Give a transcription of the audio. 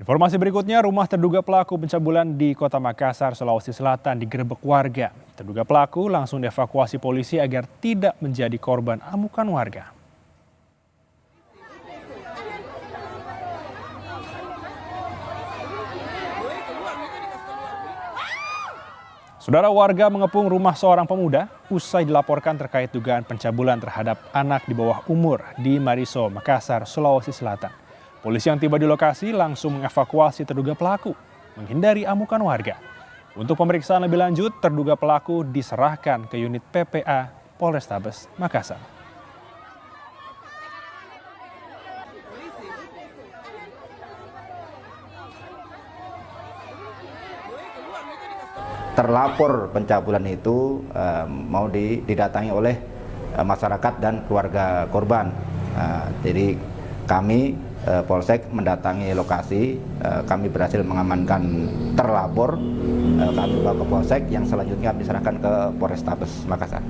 Informasi berikutnya, rumah terduga pelaku pencabulan di Kota Makassar, Sulawesi Selatan digerebek warga. Terduga pelaku langsung dievakuasi polisi agar tidak menjadi korban amukan warga. Saudara, warga mengepung rumah seorang pemuda usai dilaporkan terkait dugaan pencabulan terhadap anak di bawah umur di Mariso, Makassar, Sulawesi Selatan. Polisi yang tiba di lokasi langsung mengevakuasi terduga pelaku, menghindari amukan warga. Untuk pemeriksaan lebih lanjut, terduga pelaku diserahkan ke unit PPA Polrestabes Makassar. Terlapor pencabulan itu mau didatangi oleh masyarakat dan keluarga korban. Jadi kami Polsek mendatangi lokasi, kami berhasil mengamankan terlapor, kami bawa ke Polsek yang selanjutnya diserahkan ke Polrestabes Makassar.